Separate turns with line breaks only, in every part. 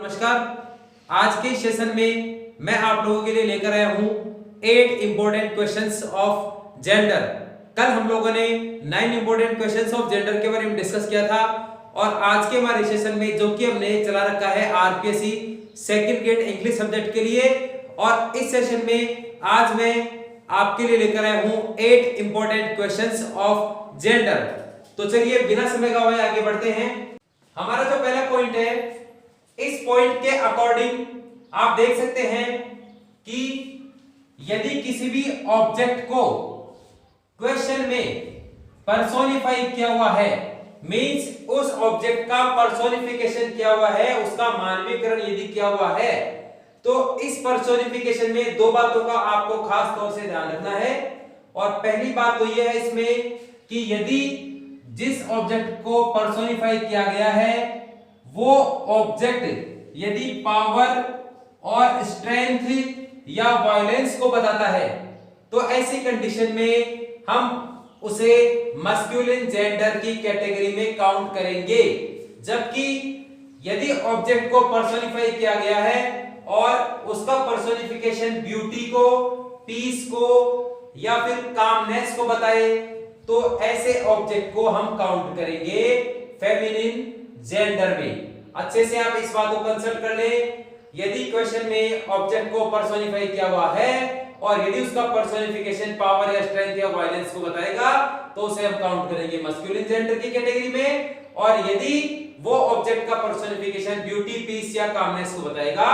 नमस्कार। आज के सेशन में मैं आप लोगों के लिए लेकर आया हूं 8 इंपॉर्टेंट क्वेश्चंस ऑफ जेंडर। कल हम लोगों ने 9 इंपॉर्टेंट क्वेश्चंस ऑफ जेंडर के बारे में डिस्कस किया था और आज के हमारे सेशन में जो कि हमने चला रखा है RPSC second grade English subject के लिए, और इस सेशन में आज मैं आपके लिए लेकर आया हूं 8 इंपॉर्टेंट क्वेश्चंस ऑफ जेंडर। तो चलिए बिना समय गवाए आगे बढ़ते हैं। हमारा जो पहला पॉइंट है, इस पॉइंट के अकॉर्डिंग आप देख सकते हैं कि यदि किसी भी ऑब्जेक्ट को क्वेश्चन में पर्सोनिफाई किया हुआ है, मींस उस ऑब्जेक्ट का पर्सोनिफिकेशन किया हुआ है, उसका मानवीकरण यदि किया हुआ है, तो इस पर्सोनिफिकेशन में दो बातों का आपको खास तौर से ध्यान रखना है। और पहली बात तो यह है इसमें कि यदि जिस ऑब्जेक्ट को पर्सोनिफाई किया गया है वो ऑब्जेक्ट यदि पावर और स्ट्रेंथ या वायलेंस को बताता है, तो ऐसी कंडीशन में हम उसे मस्कुलिन जेंडर की कैटेगरी में काउंट करेंगे। जबकि यदि ऑब्जेक्ट को पर्सोनिफाई किया गया है और उसका पर्सोनिफिकेशन ब्यूटी को, पीस को या फिर कामनेस को बताए, तो ऐसे ऑब्जेक्ट को हम काउंट करेंगे फेमिनिन जेंडर में। अच्छे से आप इस बात को कंसल्ट कर ले। यदि क्वेश्चन में ऑब्जेक्ट को पर्सोनिफाई किया हुआ है और यदि उसका पर्सोनिफिकेशन पावर या स्ट्रेंथ या वायलेंस को बताएगा, तो उसे हम काउंट करेंगे मस्कुलिन जेंडर की कैटेगरी में। और यदि वो ऑब्जेक्ट का पर्सोनिफिकेशन ब्यूटी, पीस या कामनेस को बताएगा,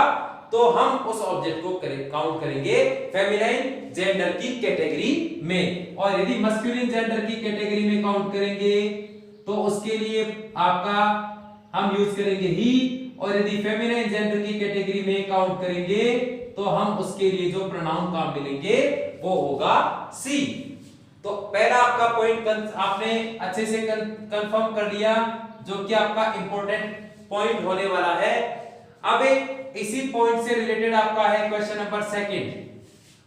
तो हम उस ऑब्जेक्ट को काउंट करेंगे फेमिनाइन जेंडर की कैटेगरी में। और यदि मस्कुलिन जेंडर की कैटेगरी में काउंट करेंगे तो उसके लिए आपका हम यूज करेंगे ही, और यदि फेमिनाइन जेंडर की कैटेगरी में काउंट करेंगे तो हम उसके लिए जो प्रोनाउन काम मिलेंगे वो होगा सी। तो पहला आपका पॉइंट आपने अच्छे से कंफर्म कर लिया, जो कि आपका इंपॉर्टेंट पॉइंट होने वाला है। अब इसी पॉइंट से रिलेटेड आपका है क्वेश्चन नंबर सेकंड।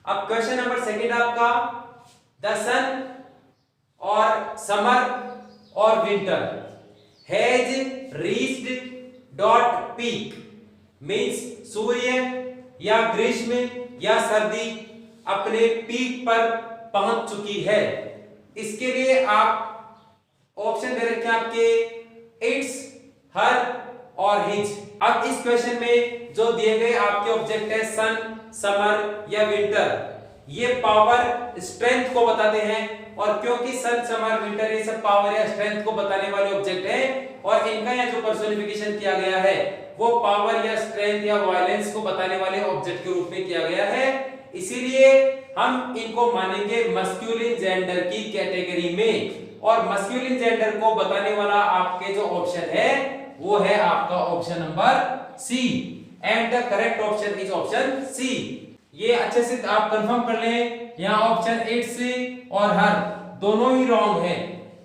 अब क्वेश्चन नंबर सेकंड आपका द सन और समर और winter has reached dot peak, means सूर्य या ग्रीष्म या सर्दी अपने पीक पर पहुंच चुकी है। इसके लिए आप ऑप्शन दे रखे हैं आपके इट्स, हर और हिज। अब इस क्वेश्चन में जो दिए गए आपके ऑब्जेक्ट है सन, समर या विंटर, ये पावर स्ट्रेंथ को बताते हैं। और क्योंकि सन, समर, विंटर ये सब पावर या स्ट्रेंथ को बताने वाले ऑब्जेक्ट हैं और इनका यहाँ जो पर्सोनिफिकेशन किया गया है वो पावर या स्ट्रेंथ या वायलेंस को बताने वाले ऑब्जेक्ट के रूप में किया गया है, इसीलिए हम इनको मानेंगे मस्कुलिन जेंडर की कैटेगरी में। और मस्कुलिन जेंडर को बताने वाला आपके जो ऑप्शन है वो है आपका option number C, and the correct option is option C. ये अच्छे से आप कंफर्म कर लें। यहाँ ऑप्शन इट्स और हर दोनों ही रॉन्ग है।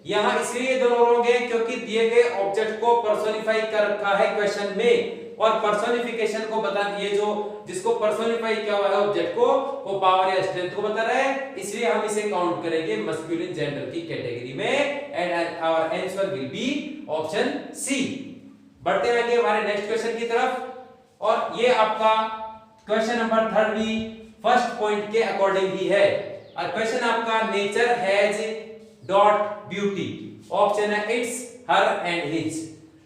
यहाँ इसलिए दोनों रॉन्ग है क्योंकि दिए गए ऑब्जेक्ट को पर्सोनिफाई कर रखा है क्वेश्चन में, और पर्सोनिफिकेशन को बता, ये जो जिसको पर्सोनिफाई किया हुआ है ऑब्जेक्ट को, वो पावर या स्ट्रेंथ को बता रहा है, इसलिए हम इसे काउंट करेंगे मस्कुलिन जेंडर की कैटेगरी में, and our answer will be option C. बढ़ते हैं आगे हमारे नेक्स्ट क्वेश्चन की तरफ, और ये आपका क्वेश्चन नंबर थर्ड भी फर्स्ट पॉइंट के अकॉर्डिंग ही है। और क्वेश्चन आपका nature has dot beauty, option है इट्स, हर एंड हिज।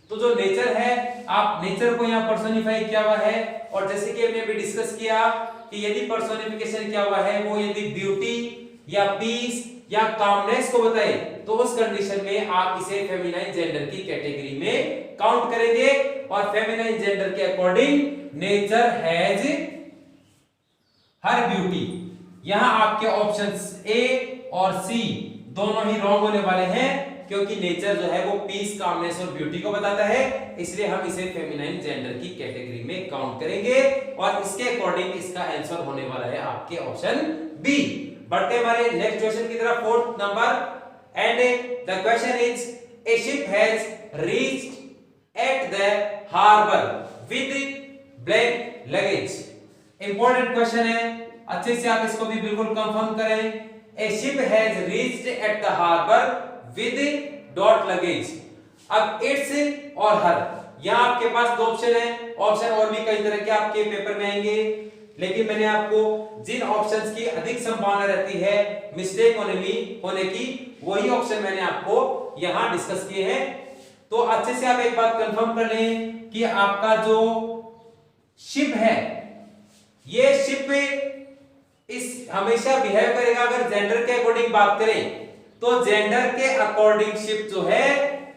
तो जो नेचर है, आप नेचर को यहाँ पर्सोनिफाई किया हुआ है, और जैसे कि हमने अभी डिस्कस किया कि यदि पर्सोनिफिकेशन किया हुआ है वो यदि ब्यूटी या पीस या कामनेस को बताए, तो उस कंडीशन में आप इसे फेमिनाइन जेंडर की कैटेगरी में काउंट करेंगे। और फेमिनाइन जेंडर के according nature has her beauty. यहां आपके ऑप्शंस ए और सी दोनों ही रॉन्ग होने वाले हैं, क्योंकि नेचर जो है वो पीस, कामनेस और ब्यूटी को बताता है, इसलिए हम इसे फेमिनाइन जेंडर की कैटेगरी में काउंट करेंगे, और इसके अकॉर्डिंग इसका आंसर होने वाला है आपके ऑप्शन बी। बढ़ते हमारे नेक्स्ट क्वेश्चन की तरफ, fourth number, and the question is a ship has reached at the harbour with blank luggage. Important question है, अच्छे से आप इसको भी बिल्कुल कंफर्म करें। A ship has reached at the harbour with dot luggage. अब इट्स और हर यहाँ आपके पास दो ऑप्शन है, ऑप्शन और भी कई तरह के आपके पेपर में आएंगे, लेकिन मैंने आपको जिन ऑप्शंस की अधिक संभावना रहती है मिस्टेक होने की वही ऑप्शन मैंने आपको यहाँ डिस्कस किए हैं। तो अच्छे से आप एक बात कंफर्म कर लें कि आपका जो शिप है, ये शिप इस हमेशा बिहेव करेगा, अगर जेंडर के अकॉर्डिंग बात करें तो जेंडर के अकॉर्डिंग शिप जो है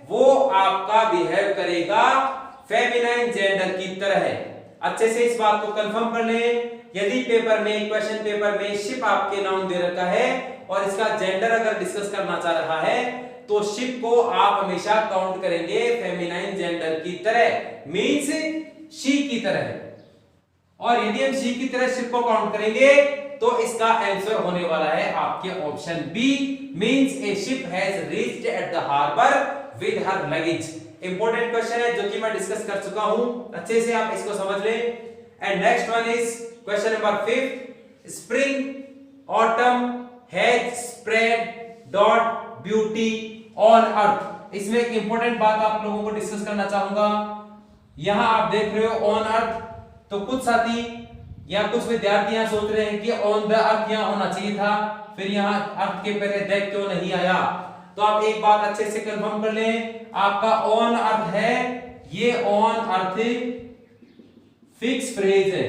वो आपका बिहेव करेगा फेमिनाइन जेंडर की तरह है। अच्छे से इस बात को कंफर्म कर लें। यदि पेपर में क्वेश्चन पेपर में शिप आपके नाउन दे रखा है और इसका जेंडर अगर डिस्कस करना चाह रहा है तो शिप को आप हमेशा काउंट करेंगे फेमिनाइन जेंडर की तरह, मींस शी की तरह। और यदि हम शी की तरह शिप को काउंट करेंगे तो इसका आंसर होने वाला है आपके option B, means a ship has reached at the harbour with her luggage. Important question है जो कि मैं डिस्कस कर चुका हूं, अच्छे से आप इसको समझ लें। And next one is question number 5, spring autumn has spread dot beauty on earth. इसमें एक इंपॉर्टेंट बात आप लोगों को डिस्कस करना चाहूंगा। यहां आप देख रहे हो ऑन अर्थ, तो कुछ साथी या कुछ विद्यार्थी यहां सोच रहे हैं कि ऑन द अर्थ यहां होना चाहिए था, फिर यहां अर्थ के पहले दैट क्यों नहीं आया। तो आप एक बात अच्छे से कंफर्म कर लें, आपका ऑन अर्थ है, ये ऑन अर्थ फिक्स फ्रेज है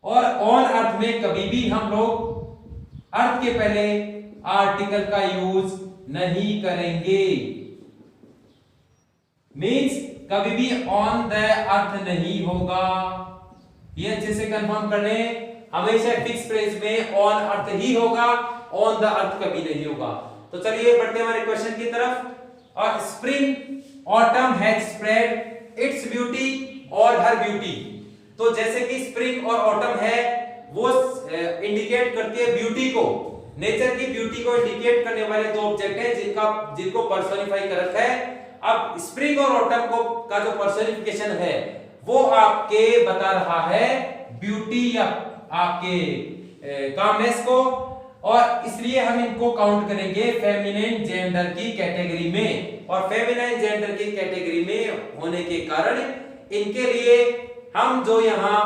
और ऑन अर्थ में कभी भी हम लोग अर्थ के पहले आर्टिकल का यूज नहीं करेंगे, मींस कभी भी ऑन द अर्थ नहीं होगा। ये अच्छे से कंफर्म कर लें, हमेशा फिक्स फ्रेज में ऑन अर्थ ही होगा, ऑन द अर्थ कभी नहीं होगा। तो चलिए बढ़ते हैं हमारे क्वेश्चन की तरफ। और spring autumn has spread its beauty और हर ब्यूटी। तो जैसे कि स्प्रिंग और ऑटम है वो इंडिकेट करती है ब्यूटी को, नेचर की ब्यूटी को इंडिकेट करने वाले दो ऑब्जेक्ट हैं जिनको पर्सोनिफाई कर रखा है। अब स्प्रिंग और ऑटम का जो पर्सोनिफिकेशन है वो आपके बता रहा है ब्यूटी या आपके कामनेस को, और इसलिए हम इनको काउंट करेंगे फेमिनिन जेंडर की कैटेगरी में। और फेमिनिन जेंडर की कैटेगरी में होने के कारण इनके लिए हम जो यहाँ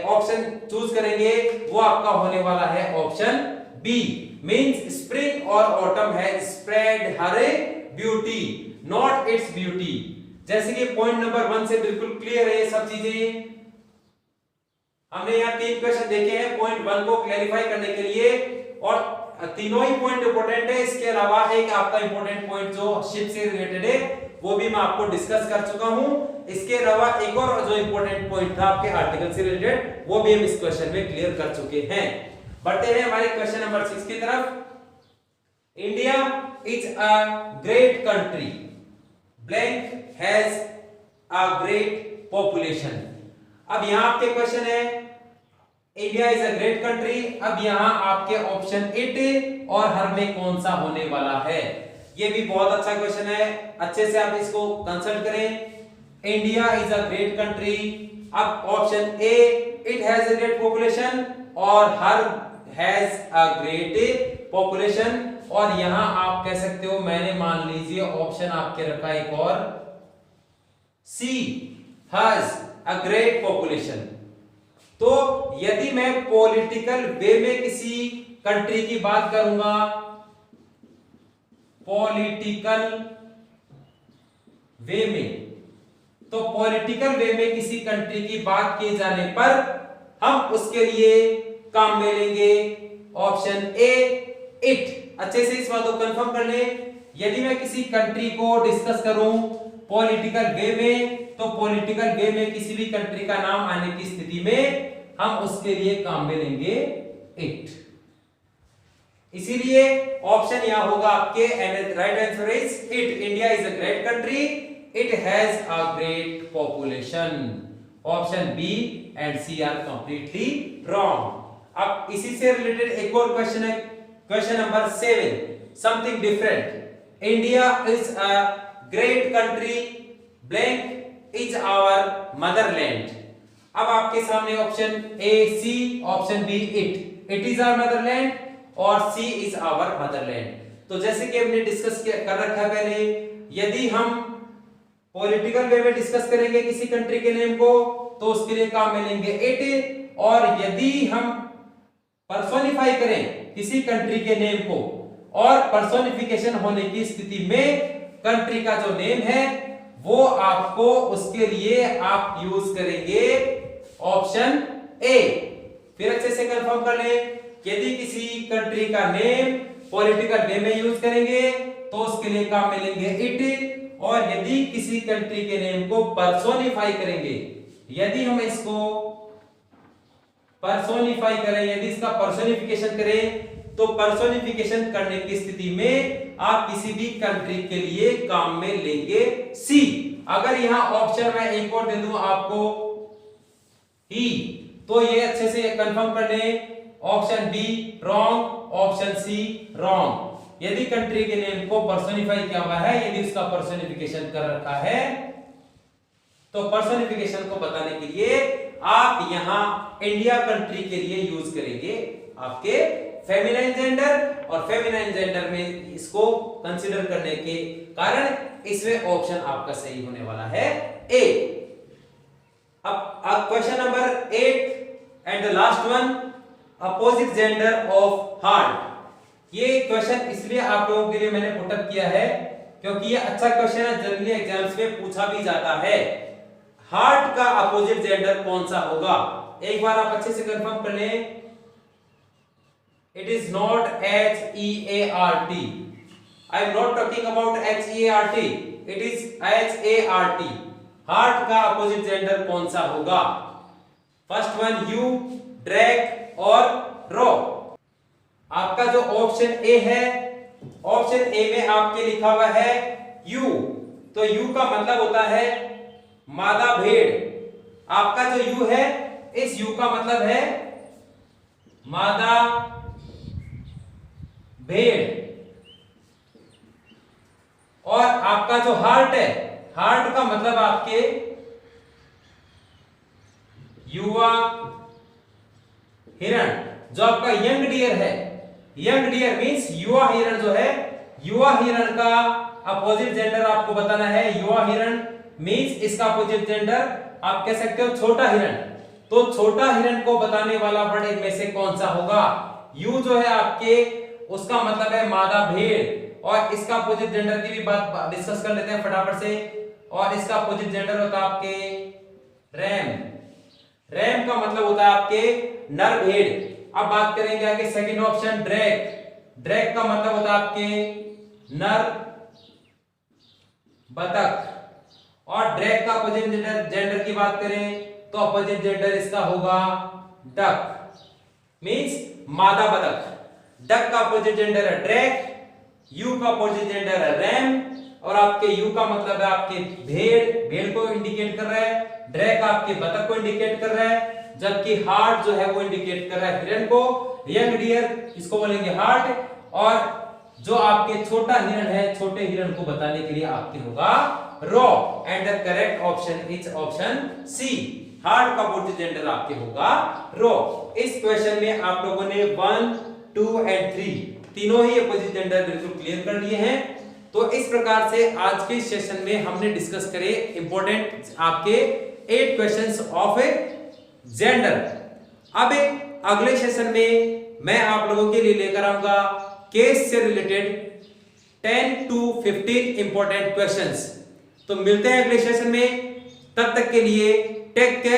ऑप्शन चूज करेंगे वो आपका होने वाला है ऑप्शन बी, मींस स्प्रिंग और ऑटम है spread her beauty not its beauty. जैसे कि पॉइंट नंबर 1 से बिल्कुल क्लियर है ये सब चीजें। हमने यहाँ 3 क्वेश्चन देखे हैं पॉइंट 1 को क्लैरिफाई करने के लिए, और तीनों ही पॉइंट इंपॉर्टेंट है। इसके अलावा एक आपका इंपॉर्टेंट पॉइंट जो शिप से रिलेटेड है वो भी मैं आपको डिस्कस कर चुका हूं। इसके अलावा एक और जो इंपॉर्टेंट पॉइंट था आपके आर्टिकल से रिलेटेड वो भी हम इस क्वेश्चन में क्लियर कर चुके हैं। बढ़ते हैं हमारे क्वेश्चन नंबर 6 की तरफ। India is a great country, blank has a great population. अब यहां आपके क्वेश्चन है India is a great country, अब यहां आपके ऑप्शन इट और हर में कौन सा होने वाला है। ये भी बहुत अच्छा क्वेश्चन है, अच्छे से आप इसको कंसल्ट करें। India is a great country, अब option A it has a great population और her has a great population, और यहां आप कह सकते हो मैंने मान लीजिए ऑप्शन आपके रखा एक और सी हैज अ ग्रेट पॉपुलेशन। तो यदि मैं पॉलिटिकल वे में किसी कंट्री की बात करूंगा, पॉलिटिकल वे में, तो पॉलिटिकल वे में किसी कंट्री की बात किए जाने पर हम उसके लिए काम में लेंगे ऑप्शन ए इट। अच्छे से इस बात को कंफर्म कर ले, यदि मैं किसी कंट्री को डिस्कस करूं पॉलिटिकल वे में, तो पॉलिटिकल वे में किसी भी कंट्री का नाम आने की स्थिति में हम उसके लिए काम में लेंगे इट। इसीलिए ऑप्शन यहां होगा आपके right answer is it. India is a great country, it has a great population. Option B and C are completely wrong. अब इसी से रिलेटेड एक और क्वेश्चन है, question number 7, something different. India is a great country, blank is our motherland. अब आपके सामने option A C, option B it is our motherland और सी इज आवर मदरलैंड। तो जैसे कि हमने डिस्कस कर रखा है पहले, यदि हम पॉलिटिकल वे में डिस्कस करेंगे किसी कंट्री के नेम को तो उसके लिए काम में लेंगे इट, और यदि हम पर्सोनिफाई करें किसी कंट्री के नेम को और पर्सोनिफिकेशन होने की स्थिति में कंट्री का जो नेम है वो आपको उसके लिए आप यूज करेंगे ऑप्शन ए। फिर अच्छे से कंफर्म कर ले, यदि किसी कंट्री का नेम पॉलिटिकल वे में यूज करेंगे तो उसके लिए काम में लेंगे इट, और यदि किसी कंट्री के नेम को पर्सोनिफाई करेंगे, यदि हम इसको पर्सोनिफाई करें, यदि इसका पर्सोनिफिकेशन करें तो पर्सोनिफिकेशन करने की स्थिति में आप किसी भी कंट्री के लिए काम में लेंगे सी। अगर यहां ऑप्शन मैं एक और दे दूं आपको ई, तो ये अच्छे से कंफर्म कर लें, option B wrong, option C wrong. यदि कंट्री के नेम को पर्सोनिफाई किया हुआ है, यदि उसका पर्सोनिफिकेशन कर रखा है, तो पर्सोनिफिकेशन को बताने के लिए आप यहां इंडिया कंट्री के लिए यूज करेंगे आपके फेमिनाइन जेंडर, और फेमिनाइन जेंडर में इसको कंसीडर करने के कारण इसमें ऑप्शन आपका सही होने वाला है ए। अब question number 8 and the last one, opposite gender of heart. ये क्वेश्चन इसलिए आप लोगों के लिए मैंने पुट अप किया है क्योंकि ये अच्छा क्वेश्चन है, जनरली एग्जाम्स में पूछा भी जाता है। हार्ट का अपोजिट जेंडर कौन सा होगा? एक बार आप अच्छे से कंफर्म कर लें, it is not HEART। I am not talking about HEART, it is HART। Heart का अपोजिट जेंडर कौन सा होगा? फर्स्ट वन यू, ड्रैग और रो। आपका जो ऑप्शन ए है, ऑप्शन ए में आपके लिखा हुआ है यू, तो यू का मतलब होता है मादा भेड़। आपका जो यू है, इस यू का मतलब है मादा भेड़। और आपका जो हार्ट है, हार्ट का मतलब आपके युवा हिरण। जो आपका यंग डियर है, यंग डियर मींस युवा हिरण जो है, युवा हिरण का अपोजिट जेंडर आपको बताना है। युवा हिरण मींस इसका अपोजिट जेंडर आप कह सकते हो छोटा हिरण। तो छोटा हिरण को बताने वाला वर्ड इनमें से कौन सा होगा? यू जो है आपके, उसका मतलब है मादा भेड़, और इसका अपोजिट जेंडर की भी बात डिस्कस कर लेते हैं फटाफट से। और इसका अपोजिट जेंडर होता है आपके रैम। रैम का मतलब होता है आपके नर भेड़। अब बात करेंगे आगे सेकंड ऑप्शन ड्रैग। ड्रैग का मतलब होता है आपके नर बतख। और ड्रैग का अपोजिट जेंडर की बात करें तो अपोजिट जेंडर इसका होगा डक, मींस मादा बतख। डक का अपोजिट जेंडर है ड्रैग, यू का अपोजिट जेंडर है रैम, और आपके यू का मतलब है आपके भेड़, भेड़ को इंडिकेट कर रहा है। ड्रैग आपके बतख को इंडिकेट कर रहा है, जबकि हार्ट जो है वो इंडिकेट कर रहा है हिरण को। यंग डियर इसको बोलेंगे हार्ट, और जो आपके छोटा हिरण है, छोटे हिरण को बताने के लिए आपके होगा रॉ। And the correct option is option C, heart का अपोजिट जेंडर आपके होगा रॉ। इस क्वेश्चन में आप लोगों ने 1, 2 एंड 3 तीनों ही अपोजिट जेंडर बिल्कुल क्लियर कर लिए हैं। तो इस प्रकार से आज के सेशन में हमने डिस्कस करे इंपॉर्टेंट आपके 8 क्वेश्चंस ऑफ जेंडर। अब अगले सेशन में मैं आप लोगों के लिए लेकर आऊंगा केस से रिलेटेड 10 to 15 इंपॉर्टेंट क्वेश्चंस। तो मिलते हैं अगले सेशन में, तब तक के लिए टेक केयर।